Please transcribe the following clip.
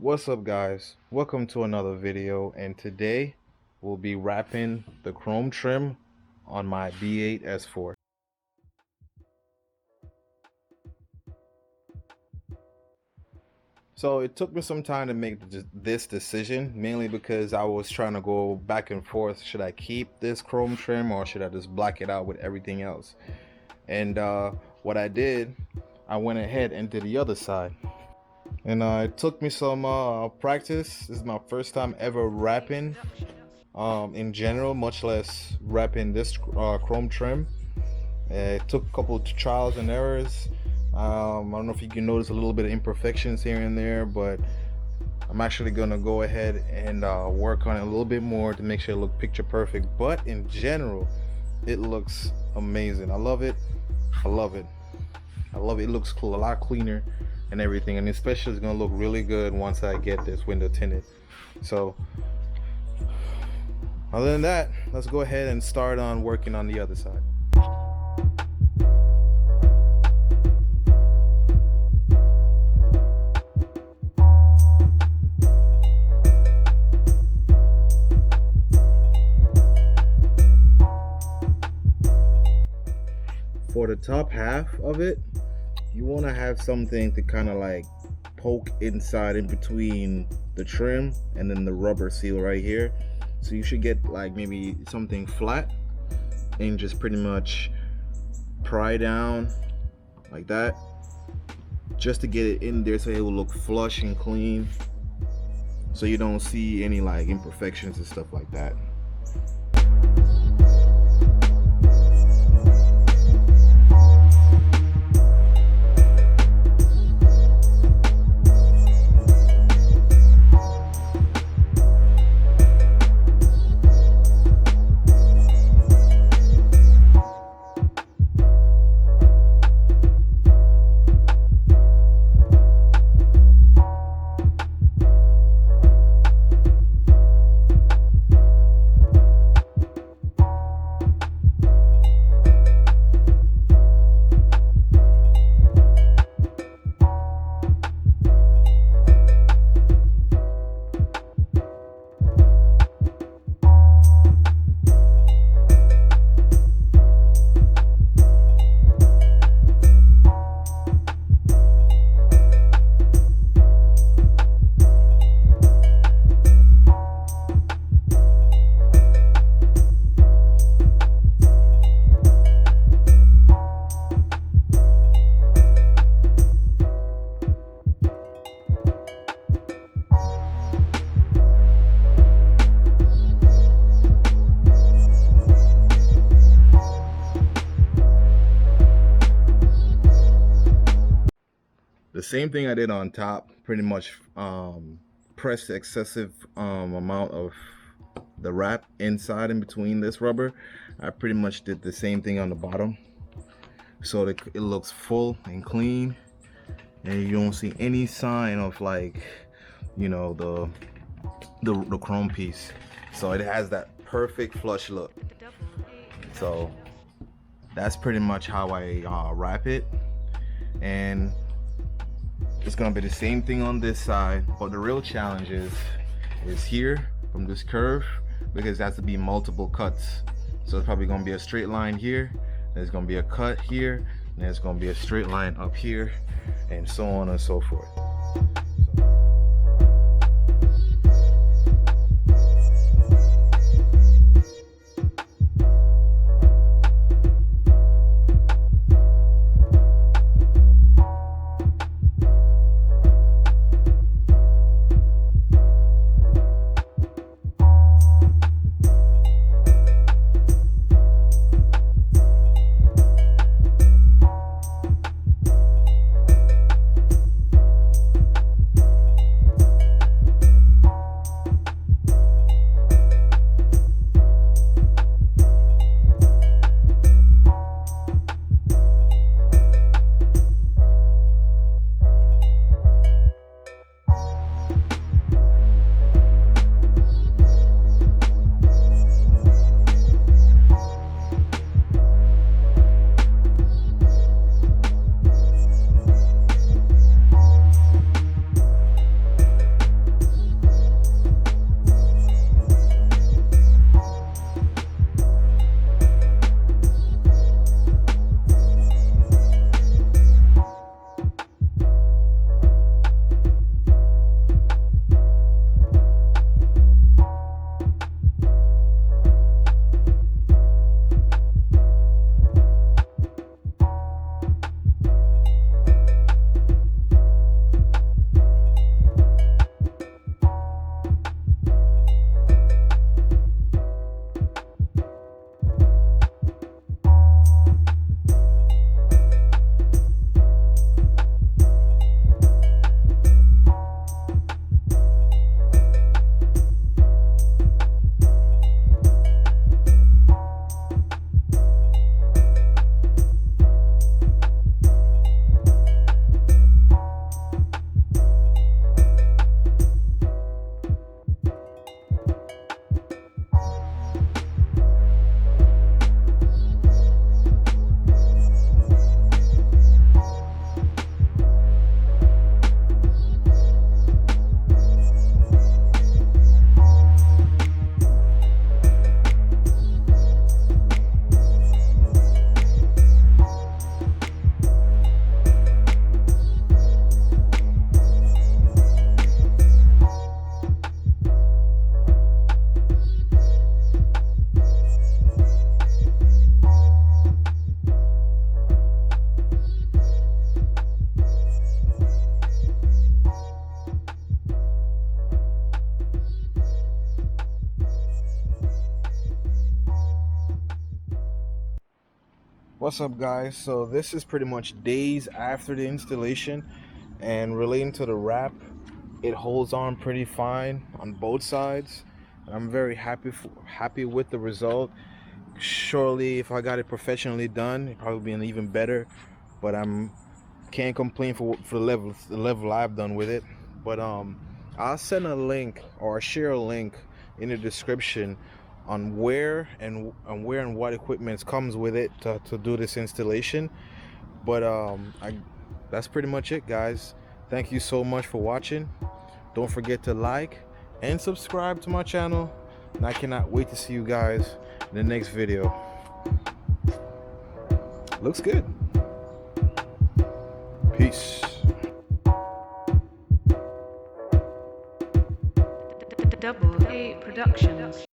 What's up, guys? Welcome to another video, and today we'll be wrapping the chrome trim on my B8 S4. So it took me some time to make this decision, mainly because I was trying to go back and forth. Should I keep this chrome trim or should I just black it out with everything else? And what I did, I went ahead and did the other side. And it took me some practice. This is my first time ever wrapping in general, much less wrapping this chrome trim. It took a couple of trials and errors. I don't know if you can notice a little bit of imperfections here and there, but I'm actually gonna go ahead and work on it a little bit more to make sure it looks picture perfect. But in general, it looks amazing. I love it. I love it. I love it. It looks cool, a lot cleaner and everything, and especially it's gonna look really good once I get this window tinted. So other than that, let's go ahead and start on working on the other side. For the top half of it, you want to have something to kind of like poke inside in between the trim and then the rubber seal right here. So you should get like maybe something flat and just pretty much pry down like that, just to get it in there so it will look flush and clean, so you don't see any like imperfections and stuff like that. The same thing I did on top, pretty much pressed the excessive amount of the wrap inside in between this rubber. I pretty much did the same thing on the bottom, so that it looks full and clean, and you don't see any sign of, like, you know, the chrome piece. So it has that perfect flush look. So that's pretty much how I wrap it, and it's gonna be the same thing on this side, but the real challenge is here from this curve, because it has to be multiple cuts. So it's probably gonna be a straight line here, there's gonna be a cut here, and there's gonna be a straight line up here, and so on and so forth. What's up, guys? So this is pretty much days after the installation, and relating to the wrap, it holds on pretty fine on both sides. I'm very happy with the result. Surely, if I got it professionally done, it'd probably be even better. But I'm can't complain for the level I've done with it. But I'll send a link or share a link in the description on where and what equipment comes with it to do this installation. But that's pretty much it, guys. Thank you so much for watching. Don't forget to like and subscribe to my channel, and I cannot wait to see you guys in the next video. Looks good. Peace. Double A Productions.